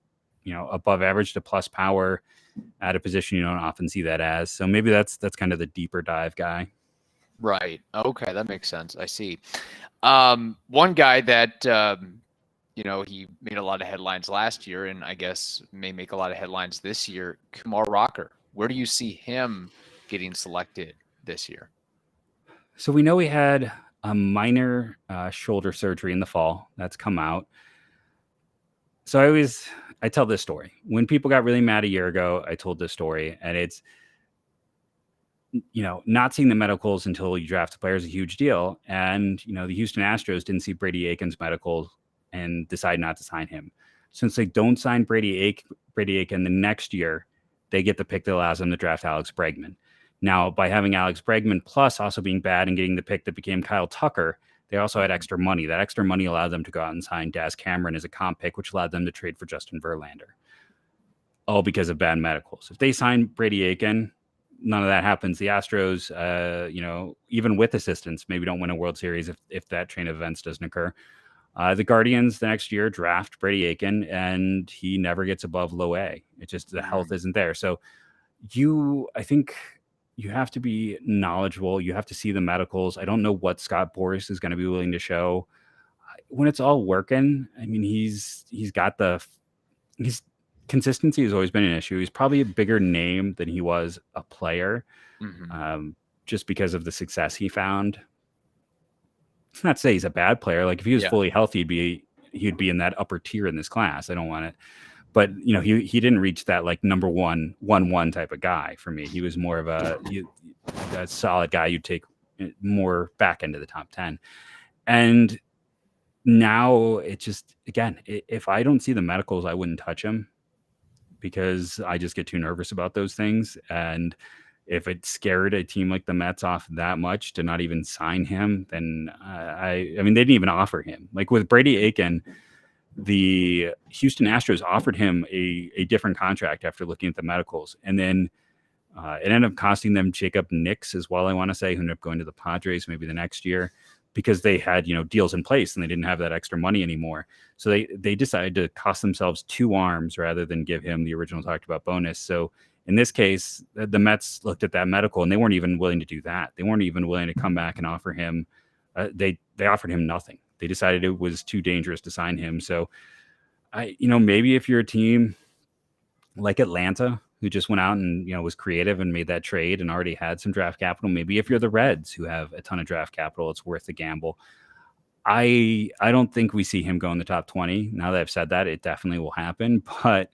above average to plus power at a position you don't often see that as. So maybe that's kind of the deeper dive guy. Right. Okay, that makes sense. I see. One guy that he made a lot of headlines last year, and I guess may make a lot of headlines this year. Kumar Rocker. Where do you see him getting selected this year? So we know he had a minor shoulder surgery in the fall. That's come out. So I tell this story. When people got really mad a year ago, I told this story, and it's, not seeing the medicals until you draft a player is a huge deal. And, the Houston Astros didn't see Brady Aiken's medicals and decide not to sign him. Since they don't sign Brady Aiken the next year, they get the pick that allows them to draft Alex Bregman. Now, by having Alex Bregman plus also being bad and getting the pick that became Kyle Tucker, they also had extra money. That extra money allowed them to go out and sign Daz Cameron as a comp pick, which allowed them to trade for Justin Verlander. All because of bad medicals. If they sign Brady Aiken, none of that happens. The Astros, even with assistance, maybe don't win a World Series if that train of events doesn't occur. The Guardians the next year draft Brady Aiken, and he never gets above low A. It just, the health isn't there. So I think you have to be knowledgeable. You have to see the medicals. I don't know what Scott Boras is going to be willing to show. When it's all working, I mean, his consistency has always been an issue. He's probably a bigger name than he was a player, just because of the success he found. It's not to say he's a bad player. Like if he was fully healthy, he'd be in that upper tier in this class. I don't want it. But, he didn't reach that like number 1-1 type of guy for me. He was more of a solid guy you'd take more back into the top 10. And now it just, again, if I don't see the medicals, I wouldn't touch him because I just get too nervous about those things. And if it scared a team like the Mets off that much to not even sign him, then I mean, they didn't even offer him. Like with Brady Aiken, the Houston Astros offered him a different contract after looking at the medicals. And then it ended up costing them Jacob Nix as well, I want to say, who ended up going to the Padres maybe the next year because they had, deals in place and they didn't have that extra money anymore. So they decided to cost themselves 2 arms rather than give him the original talked about bonus. So in this case, the Mets looked at that medical and they weren't even willing to do that. They weren't even willing to come back and offer him. They offered him nothing. They decided it was too dangerous to sign him. So maybe if you're a team like Atlanta, who just went out and, was creative and made that trade and already had some draft capital, maybe if you're the Reds who have a ton of draft capital, it's worth the gamble. I don't think we see him go in the top 20. Now that I've said that, it definitely will happen. But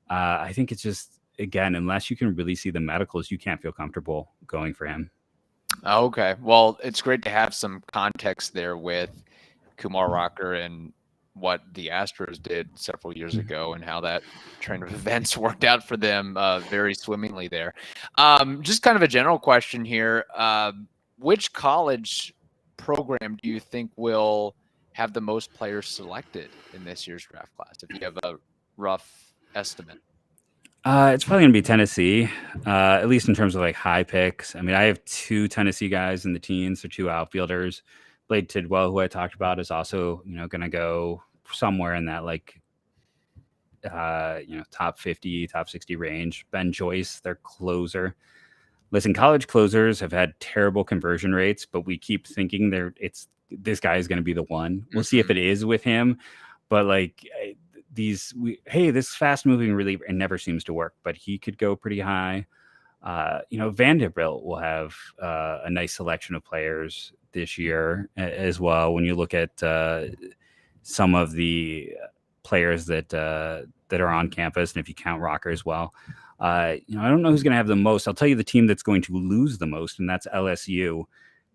I think it's just, again, unless you can really see the medicals, you can't feel comfortable going for him. Okay. Well, it's great to have some context there with Kumar Rocker and what the Astros did several years ago and how that train of events worked out for them very swimmingly there. Just kind of a general question here. Which college program do you think will have the most players selected in this year's draft class, if you have a rough estimate? It's probably going to be Tennessee, at least in terms of like high picks. I mean, I have 2 Tennessee guys in the teens, so 2 outfielders. Blade Tidwell, who I talked about, is also, going to go somewhere in that like, top 50, top 60 range. Ben Joyce, their closer. Listen, college closers have had terrible conversion rates, but we keep thinking this guy is going to be the one. We'll see if it is with him, but like this fast moving reliever, it never seems to work, but he could go pretty high. Vanderbilt will have a nice selection of players this year as well. When you look at some of the players that are on campus, and if you count Rocker as well, I don't know who's going to have the most. I'll tell you the team that's going to lose the most, and that's LSU,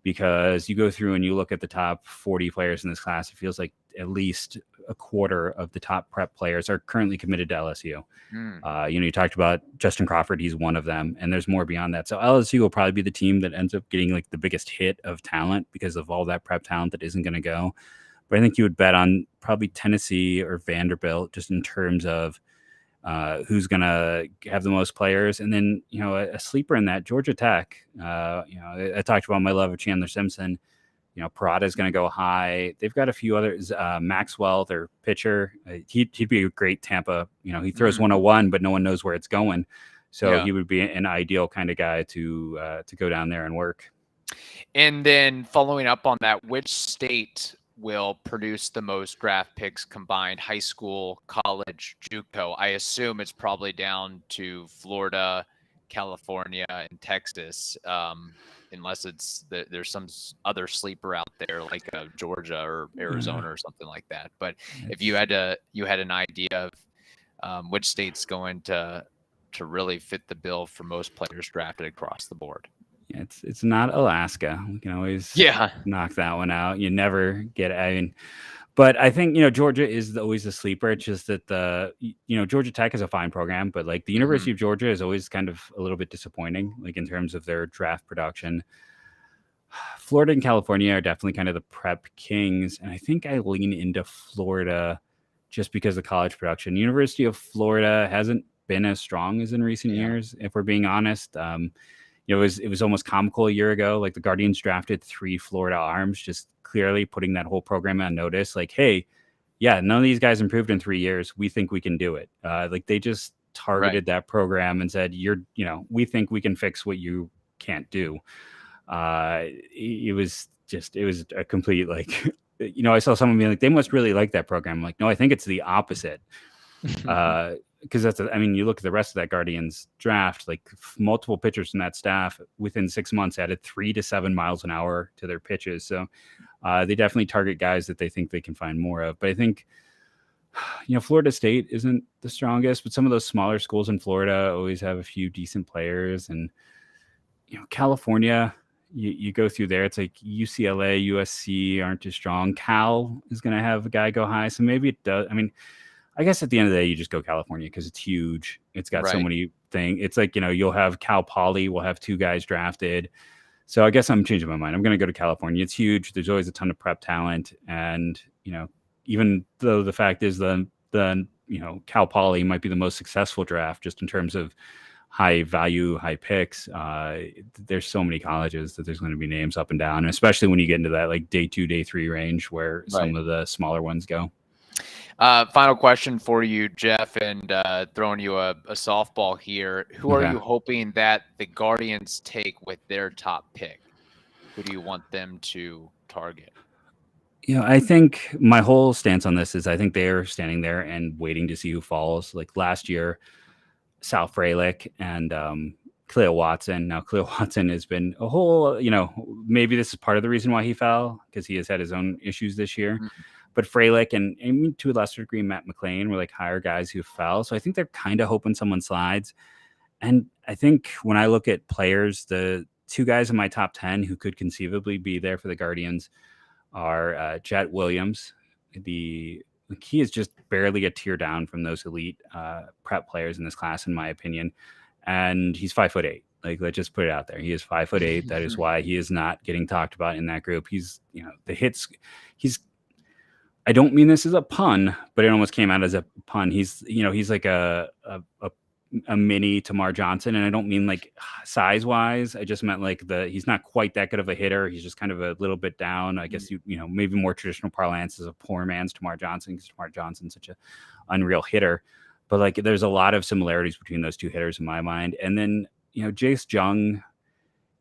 because you go through and you look at the top 40 players in this class. It feels like at least a quarter of the top prep players are currently committed to LSU. You talked about Justin Crawford. He's one of them, and there's more beyond that. So LSU will probably be the team that ends up getting like the biggest hit of talent because of all that prep talent that isn't going to go. But I think you would bet on probably Tennessee or Vanderbilt just in terms of who's going to have the most players. And then, a sleeper in that, Georgia Tech. I talked about my love of Chandler Simpson. Parada is going to go high. They've got a few others. Maxwell, their pitcher, he'd be a great Tampa. He throws 101, but no one knows where it's going. So he would be an ideal kind of guy to go down there and work. And then following up on that, which state will produce the most draft picks combined, high school, college, JUCO? I assume it's probably down to Florida, California, and Texas, unless there's some other sleeper out there like Georgia or Arizona or something like that. But if you had an idea of which state's going to really fit the bill for most players drafted across the board. It's not Alaska. We can always knock that one out. You never get. I mean, but I think Georgia is always a sleeper. It's just that Georgia Tech is a fine program, but like the University of Georgia is always kind of a little bit disappointing, like in terms of their draft production. Florida and California are definitely kind of the prep kings, and I think I lean into Florida just because of college production. University of Florida hasn't been as strong as in recent years, if we're being honest. It was almost comical a year ago. Like the Guardians drafted 3 Florida arms, just clearly putting that whole program on notice. Like, hey, yeah, none of these guys improved in 3 years. We think we can do it. Like they just targeted that program and said, we think we can fix what you can't do. It was a complete I saw someone being like, they must really like that program. I'm like, no, I think it's the opposite. Because you look at the rest of that Guardians draft, like multiple pitchers from that staff within 6 months added 3 to 7 miles an hour to their pitches. So they definitely target guys that they think they can find more of. But I think, Florida State isn't the strongest, but some of those smaller schools in Florida always have a few decent players. And, California, you go through there, it's like UCLA, USC aren't as strong. Cal is going to have a guy go high. So maybe it does. I guess at the end of the day, you just go California because it's huge. It's got so many things. It's like, you'll have Cal Poly will have 2 guys drafted. So I guess I'm changing my mind. I'm going to go to California. It's huge. There's always a ton of prep talent. And, even though the fact is the Cal Poly might be the most successful draft just in terms of high value, high picks, there's so many colleges that there's going to be names up and down, and especially when you get into that like day 2, day 3 range where some of the smaller ones go. Final question for you, Jeff, and throwing you a softball here. Who are you hoping that the Guardians take with their top pick? Who do you want them to target? I think my whole stance on this is I think they're standing there and waiting to see who falls. Like last year, Sal Frelick and Cleo Watson. Now, Cleo Watson has been a whole, maybe this is part of the reason why he fell because he has had his own issues this year. But Frelick and to a lesser degree, Matt McLean were like higher guys who fell. So I think they're kind of hoping someone slides. And I think when I look at players, the 2 guys in my top 10 who could conceivably be there for the Guardians are Jet Williams. He is just barely a tier down from those elite prep players in this class, in my opinion. And he's 5'8". Like, let's just put it out there. He is 5'8". That is why he is not getting talked about in that group. He's, the hits, I don't mean this as a pun, but it almost came out as a pun. He's like a mini Tamar Johnson. And I don't mean like size wise. I just meant like he's not quite that good of a hitter. He's just kind of a little bit down. I guess, maybe more traditional parlance is a poor man's Tamar Johnson because Tamar Johnson's such an unreal hitter. But like, there's a lot of similarities between those 2 hitters in my mind. And then, Jace Jung,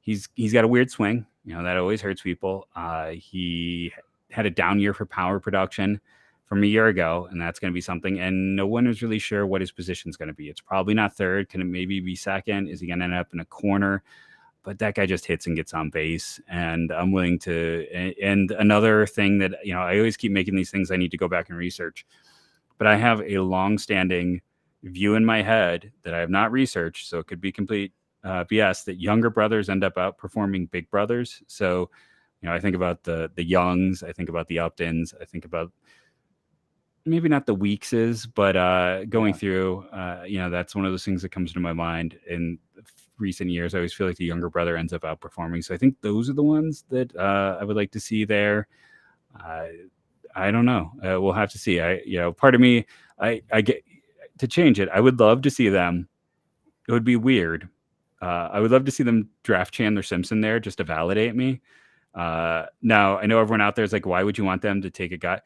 he's got a weird swing. That always hurts people. He had a down year for power production from a year ago, and that's going to be something. And no one is really sure what his position is going to be. It's probably not third. Can it maybe be second? Is he going to end up in a corner? But that guy just hits and gets on base. And I'm willing to. And another thing that, I always keep making these things I need to go back and research. But I have a long-standing view in my head that I have not researched, so it could be complete BS, that younger brothers end up outperforming big brothers. So, I think about the Youngs, I think about the Uptons, I think about maybe not the Weekses, but going through, that's one of those things that comes to my mind. In recent years, I always feel like the younger brother ends up outperforming. So I think those are the ones that I would like to see there. I don't know. We'll have to see. Part of me, I get to change it. I would love to see them. It would be weird. I would love to see them draft Chandler Simpson there just to validate me. Now, I know everyone out there is like, why would you want them to take a guy?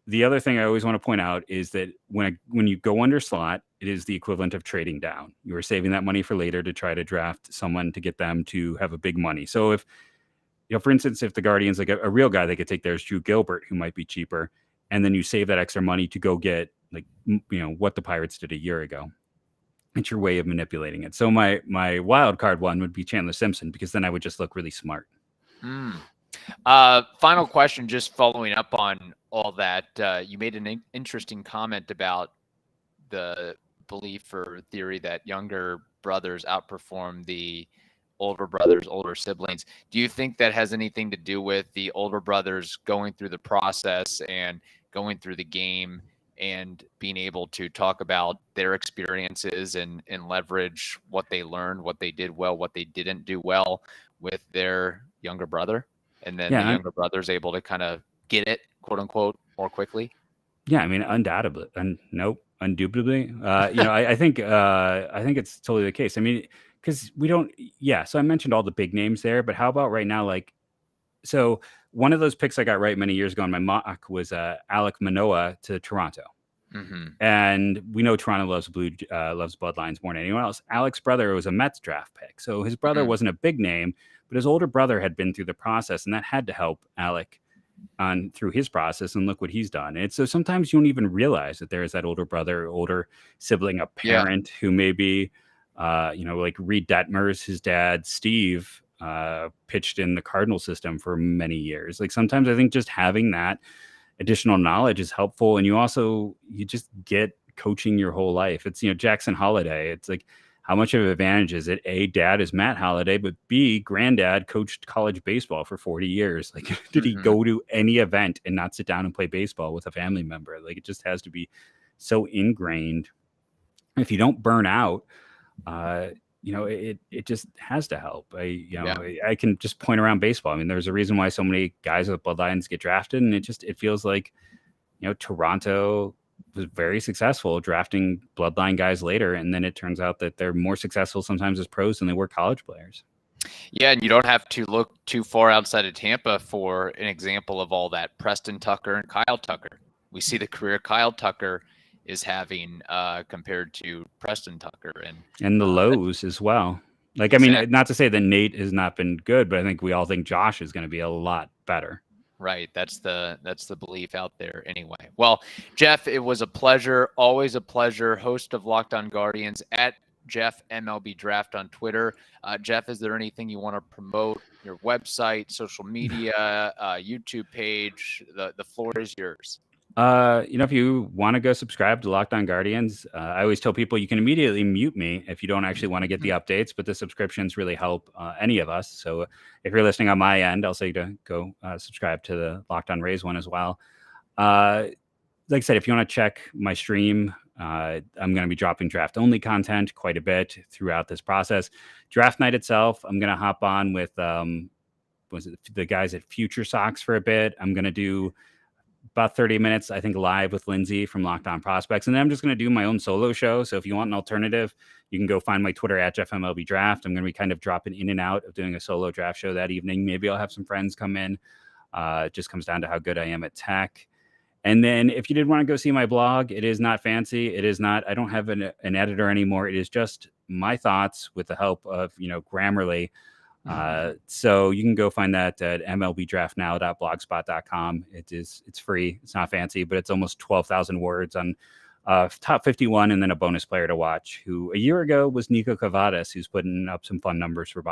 The other thing I always want to point out is that when you go under slot, it is the equivalent of trading down. You are saving that money for later to try to draft someone to get them to have a big money. So if for instance, if the Guardians, like a real guy they could take there is Drew Gilbert, who might be cheaper, and then you save that extra money to go get what the Pirates did a year ago. It's your way of manipulating it. So my wild card one would be Chandler Simpson, because then I would just look really smart. Final question, just following up on all that. You made an interesting comment about the belief or theory that younger brothers outperform the older brothers, older siblings. Do you think that has anything to do with the older brothers going through the process and going through the game and being able to talk about their experiences and leverage what they learned, what they did well, what they didn't do well with their younger brother? And then the younger brother's able to kind of get it, quote unquote, more quickly? Yeah, I mean, undoubtedly. Indubitably. I think it's totally the case. I mean, because we don't, so I mentioned all the big names there, but how about right now? So one of those picks I got right many years ago in my mock was Alek Manoah to Toronto. Mm-hmm. And we know Toronto loves bloodlines more than anyone else. Alek's brother was a Mets draft pick. So his brother wasn't a big name, but his older brother had been through the process, and that had to help Alek on through his process. And look what he's done. And so sometimes you don't even realize that there is that older brother, older sibling, a parent who maybe, like Reed Detmers, his dad, Steve, pitched in the Cardinal system for many years. Like sometimes I think just having that additional knowledge is helpful. And you just get coaching your whole life. It's, Jackson Holiday. It's like, how much of an advantage is it? A, dad is Matt Holliday, but B, granddad coached college baseball for 40 years. Like, did he go to any event and not sit down and play baseball with a family member? Like, it just has to be so ingrained. If you don't burn out, it just has to help. I can just point around baseball. I mean, there's a reason why so many guys with bloodlines get drafted, and it feels like, Toronto was very successful drafting bloodline guys later, and then it turns out that they're more successful sometimes as pros than they were college players. Yeah, and you don't have to look too far outside of Tampa for an example of all that. Preston Tucker and Kyle Tucker. We see the career Kyle Tucker is having compared to Preston Tucker, and the lows as well. Like, I mean, not to say that Nate has not been good, but I think we all think Josh is going to be a lot better. Right. That's the belief out there anyway. Well, Jeff, it was a pleasure. Always a pleasure. Host of Locked On Guardians at Jeff MLB Draft on Twitter. Jeff, is there anything you want to promote? Your website, social media, YouTube page? The floor is yours. If you want to go subscribe to Locked On Guardians, I always tell people you can immediately mute me if you don't actually want to get the updates, but the subscriptions really help any of us. So if you're listening on my end, I'll say to go subscribe to the Locked On Rays one as well. Like I said, if you want to check my stream, I'm going to be dropping draft only content quite a bit throughout this process. Draft night itself, I'm going to hop on with the guys at Future Sox for a bit. I'm going to do about 30 minutes, I think, live with Lindsay from Locked On Prospects. And then I'm just going to do my own solo show. So if you want an alternative, you can go find my Twitter at Jeff MLB Draft. I'm going to be kind of dropping in and out of doing a solo draft show that evening. Maybe I'll have some friends come in. It just comes down to how good I am at tech. And then if you did want to go see my blog, it is not fancy. It is not, I don't have an editor anymore. It is just my thoughts with the help of, Grammarly. So you can go find that at mlbdraftnow.blogspot.com. It's free. It's not fancy, but it's almost 12,000 words on top 51 and then a bonus player to watch, who a year ago was Nico Cavadas, who's putting up some fun numbers for